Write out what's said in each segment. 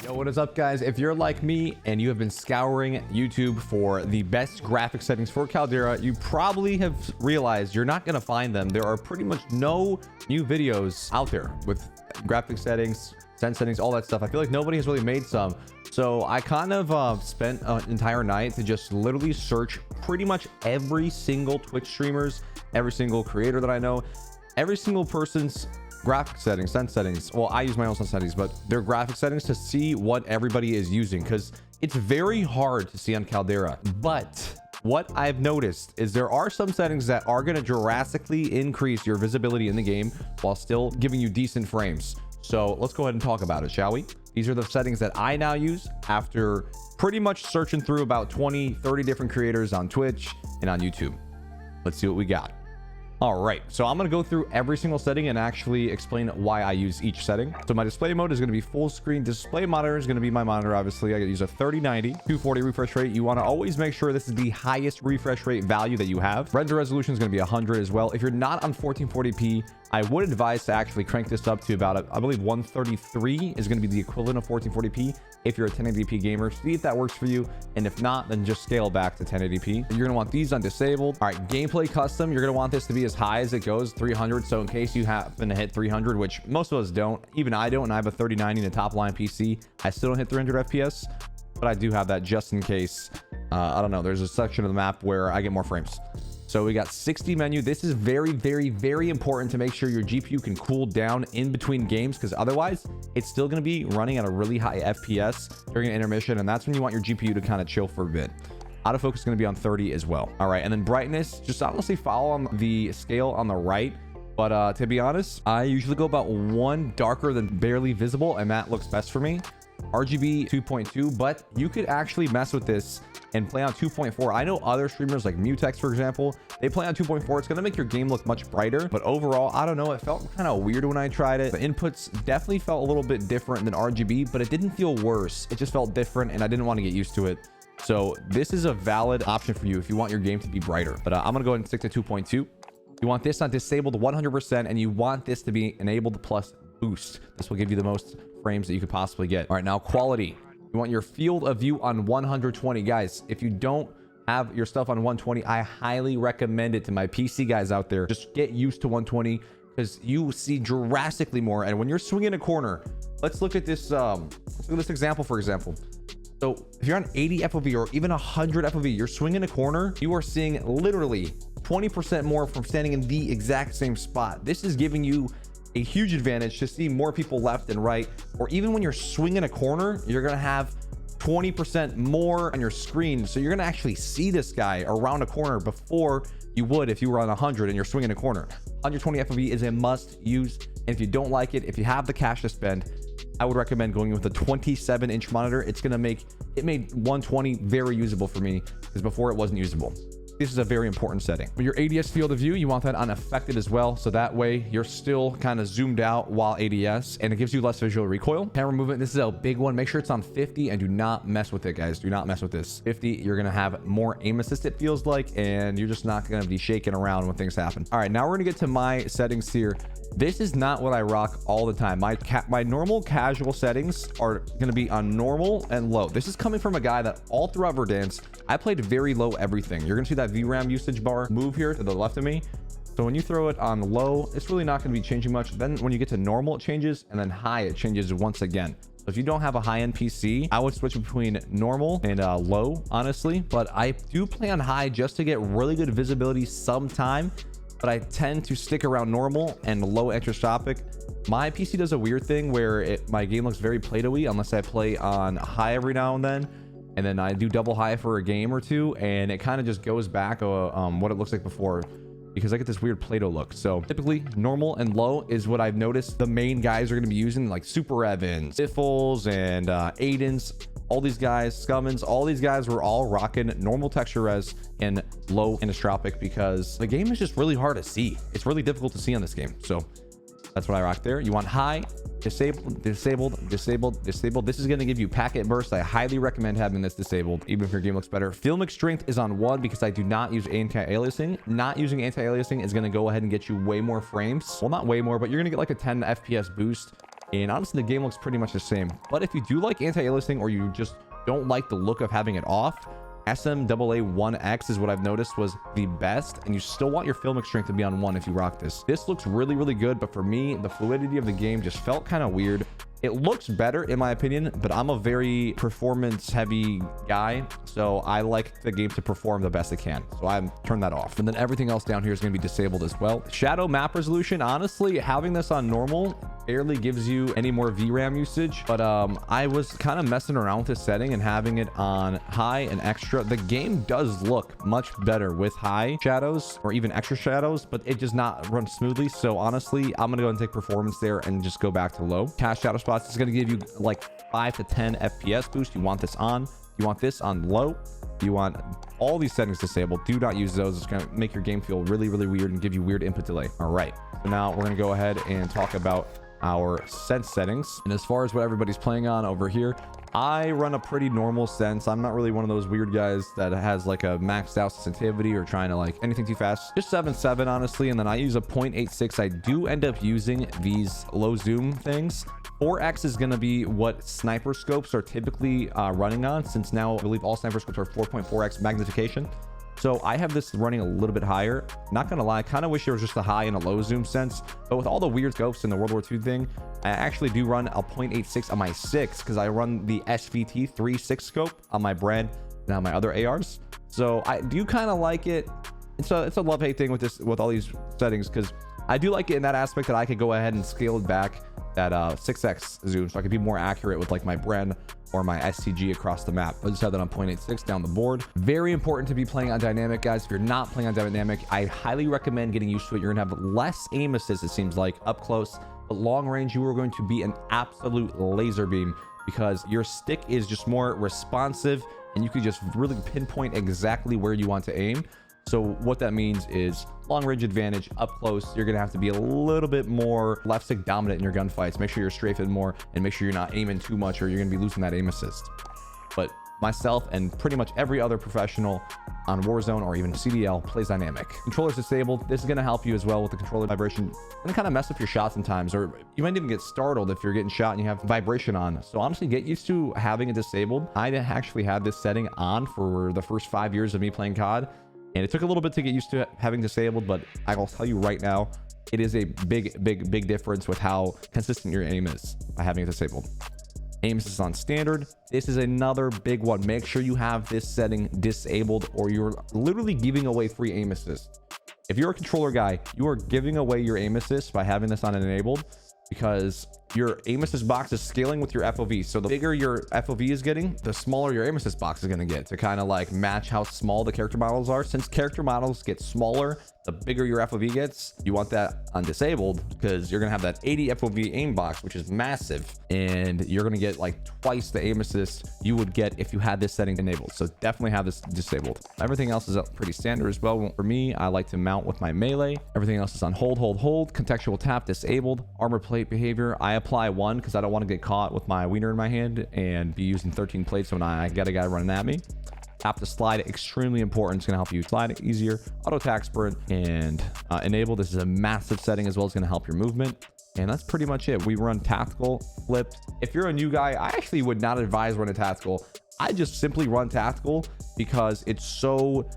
Yo, what is up, guys? If you're like me and you have been scouring YouTube for the best graphic settings for Caldera, you probably have realized you're not going to find them. There are pretty much no new videos out there with graphic settings, sense settings, all that stuff. I feel like nobody has really made some. So I kind of spent an entire night to just literally search pretty much every single Twitch streamers, every single creator that I know, every single person's graphic settings, sense settings. Well, I use my own sense settings, but their graphic settings to see what everybody is using, because it's very hard to see on Caldera. But what I've noticed is there are some settings that are going to drastically increase your visibility in the game while still giving you decent frames. So let's go ahead and talk about it, shall we? These are the settings that I now use after pretty much searching through about 20-30 different creators on Twitch and on YouTube. Let's see what we got. All right, so I'm going to go through every single setting and actually explain why I use each setting. So my display mode is going to be full screen. Display monitor is going to be my monitor. Obviously, I use a 3090, 240 refresh rate. You want to always make sure this is the highest refresh rate value that you have. Render resolution is going to be 100 as well. If you're not on 1440p, I would advise to actually crank this up to about, I believe 133 is going to be the equivalent of 1440p. If you're a 1080p gamer, see if that works for you. And if not, then just scale back to 1080p. You're going to want these on disabled. All right, gameplay custom. You're going to want this to be as high as it goes, 300. So in case you happen to hit 300, which most of us don't, even I don't, and I have a 3090 in a top line PC, I still don't hit 300 FPS, but I do have that just in case. I don't know. There's a section of the map where I get more frames. So we got 60 menu. This is very, very, very important to make sure your GPU can cool down in between games, because otherwise it's still going to be running at a really high FPS during an intermission. And that's when you want your GPU to kind of chill for a bit. Autofocus is going to be on 30 as well. All right. And then brightness, just honestly follow on the scale on the right. But to be honest, I usually go about one darker than barely visible, and that looks best for me. RGB 2.2, but you could actually mess with this and play on 2.4. I know other streamers like Mutex, for example, they play on 2.4. It's going to make your game look much brighter, but overall, I don't know. It felt kind of weird when I tried it. The inputs definitely felt a little bit different than RGB, but it didn't feel worse. It just felt different, and I didn't want to get used to it. So this is a valid option for you if you want your game to be brighter. But I'm going to go ahead and stick to 2.2. You want this on disabled 100%, and you want this to be enabled plus boost. This will give you the most frames that you could possibly get. All right, now quality. You want your field of view on 120. Guys, if you don't have your stuff on 120, I highly recommend it to my PC guys out there. Just get used to 120 because you see drastically more. And when you're swinging a corner, let's look at this. Let's look at this example, for example. So if you're on 80 FOV or even 100 FOV, you're swinging a corner, you are seeing literally 20% more from standing in the exact same spot. This is giving you a huge advantage to see more people left and right, or even when you're swinging a corner, you're going to have 20% more on your screen. So you're going to actually see this guy around a corner before you would if you were on 100 and you're swinging a corner. 120 FOV is a must use. And if you don't like it, if you have the cash to spend, I would recommend going with a 27-inch monitor. It's going to make it made 120 very usable for me, because before it wasn't usable. This is a very important setting. With your ADS field of view, you want that unaffected as well. So that way you're still kind of zoomed out while ADS, and it gives you less visual recoil. Camera movement, this is a big one. Make sure it's on 50 and do not mess with it, guys. Do not mess with this. 50, you're going to have more aim assist, it feels like, and you're just not going to be shaking around when things happen. All right, now we're going to get to my settings here. This is not what I rock all the time. My normal casual settings are going to be on normal and low. This is coming from a guy that all throughout Verdansk, I played very low everything. You're going to see that VRAM usage bar move here to the left of me. So when you throw it on low, it's really not going to be changing much. Then when you get to normal, it changes, and then high, it changes once again. So if you don't have a high-end PC, I would switch between normal and low, honestly. But I do play on high just to get really good visibility sometime. But I tend to stick around normal and low extrascopic. My PC does a weird thing where my game looks very Play-Doh-y unless I play on high every now and then. And then I do double high for a game or two, and it kind of just goes back what it looks like before, because I get this weird Play-Doh look. So typically normal and low is what I've noticed the main guys are going to be using, like Super Evans, Biffles, and Aidens. All these guys, Scummins, all these guys were all rocking normal texture res and low inotropic, because the game is just really hard to see. It's really difficult to see on this game. So that's what I rock there. You want high, disabled, disabled, disabled, disabled. This is going to give you packet burst. I highly recommend having this disabled, even if your game looks better. Filmic strength is on 1 because I do not use anti-aliasing. Not using anti-aliasing is going to go ahead and get you way more frames. Well, not way more, but you're going to get like a 10 FPS boost And honestly, the game looks pretty much the same. But if you do like anti-aliasing, or you just don't like the look of having it off, SMAA1X is what I've noticed was the best, and you still want your filmic strength to be on 1 if you rock this. This looks really, really good, but for me, the fluidity of the game just felt kind of weird. It looks better in my opinion, but I'm a very performance heavy guy, so I like the game to perform the best it can. So I turned that off. And then everything else down here is going to be disabled as well. Shadow map resolution, honestly, having this on normal barely gives you any more VRAM usage, but I was kind of messing around with this setting and having it on high and extra. The game does look much better with high shadows or even extra shadows, but it does not run smoothly. So honestly, I'm gonna go and take performance there and just go back to low. Cast shadow spots is going to give you like 5 to 10 FPS boost. You want this on, you want this on low, you want all these settings disabled. Do not use those. It's going to make your game feel really, really weird and give you weird input delay. All right, so now we're going to go ahead and talk about our sense settings. And as far as what everybody's playing on over here, I run a pretty normal sense. I'm not really one of those weird guys that has like a maxed out sensitivity or trying to like anything too fast. Just 7.7 honestly, and then I use a 0.86. I do end up using these low zoom things. 4x is going to be what sniper scopes are typically running on, since now I believe all sniper scopes are 4.4x magnification. So I have this running a little bit higher. Not gonna lie, I kind of wish there was just a high and a low zoom sense, but with all the weird scopes in the World War II thing, I actually do run a 0.86 on my 6, because I run the SVT 3.6 scope on my brand and on my other ARs. So I do kind of like it. It's a love-hate thing with this, with all these settings, because I do like it in that aspect that I could go ahead and scale it back that 6x zoom, so I could be more accurate with like my brand or my STG across the map. I just have that on 0.86 down the board. Very important to be playing on dynamic, guys. If you're not playing on dynamic, I highly recommend getting used to it. You're gonna have less aim assist, it seems like, up close, but long range you are going to be an absolute laser beam, because your stick is just more responsive and you can just really pinpoint exactly where you want to aim. So what that means is long range advantage. Up close, you're gonna have to be a little bit more left stick dominant in your gunfights. Make sure you're strafing more and make sure you're not aiming too much, or you're gonna be losing that aim assist. But myself and pretty much every other professional on Warzone or even CDL plays dynamic. Controller's disabled. This is going to help you as well with the controller vibration. It's going to kind of mess up your shots sometimes, or you might even get startled if you're getting shot and you have vibration on. So honestly, get used to having it disabled. I actually had this setting on for the first 5 years of me playing COD, and it took a little bit to get used to having disabled, but I will tell you right now, it is a big difference with how consistent your aim is by having it disabled. Aim assist on standard. This is another big one. Make sure you have this setting disabled, or you're literally giving away free aim assist. If you're a controller guy, you are giving away your aim assist by having this on enabled, because your aim assist box is scaling with your FOV. So the bigger your FOV is getting, the smaller your aim assist box is going to get, to kind of like match how small the character models are. Since character models get smaller, the bigger your FOV gets. You want that on disabled, because you're going to have that 80 FOV aim box, which is massive, and you're going to get like twice the aim assist you would get if you had this setting enabled. So definitely have this disabled. Everything else is pretty standard as well. For me, I like to mount with my melee. Everything else is on hold. Contextual tap disabled. Armor plate behavior, I apply 1 because I don't want to get caught with my wiener in my hand and be using 13 plates when I got a guy running at me. Tap to slide, extremely important. It's going to help you slide easier. Auto attack sprint and enable. This is a massive setting as well. It's going to help your movement. And that's pretty much it. We run tactical, flipped. If you're a new guy, I actually would not advise running tactical. I just simply run tactical because it's so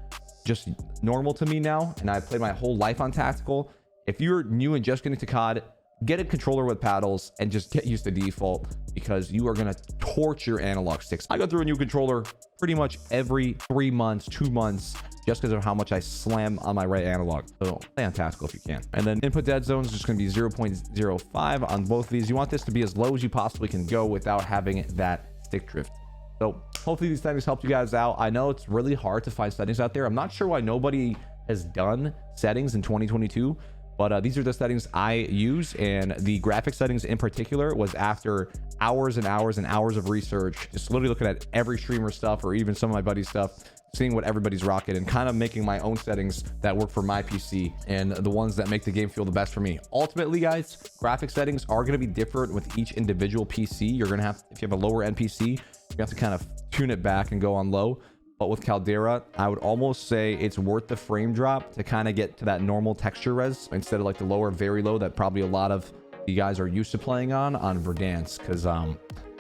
just normal to me now, and I played my whole life on tactical. If you're new and just getting to COD, get a controller with paddles and just get used to default, because you are going to torch your analog sticks. I go through a new controller pretty much every 3 months, 2 months, just because of how much I slam on my right analog. So play on tactical if you can. And then input dead zone is just going to be 0.05 on both of these. You want this to be as low as you possibly can go without having that stick drift. So hopefully these settings helped you guys out. I know it's really hard to find settings out there. I'm not sure why nobody has done settings in 2022. But these are the settings I use, and the graphic settings in particular was after hours and hours and hours of research, just literally looking at every streamer stuff or even some of my buddies' stuff, seeing what everybody's rocking and kind of making my own settings that work for my PC and the ones that make the game feel the best for me. Ultimately, guys, graphic settings are going to be different with each individual PC. You're going to have, if you have a lower end PC, you have to kind of tune it back and go on low. But with Caldera, I would almost say it's worth the frame drop to kind of get to that normal texture res instead of like the lower, very low that probably a lot of you guys are used to playing on Verdansk, because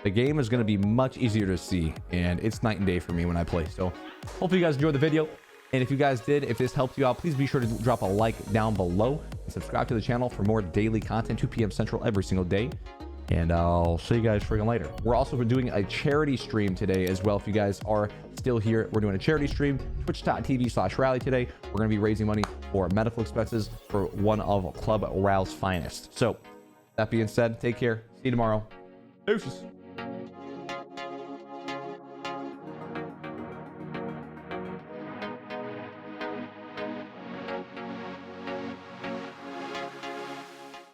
the game is going to be much easier to see, and it's night and day for me when I play. So hopefully you guys enjoyed the video, and if you guys did, if this helped you out, please be sure to drop a like down below and subscribe to the channel for more daily content, 2 p.m. Central every single day. And I'll see you guys friggin' later. We're also doing a charity stream today as well. If you guys are still here, we're doing a charity stream, twitch.tv/rally today. We're going to be raising money for medical expenses for one of Club Ral's finest. So that being said, take care. See you tomorrow. Deuces.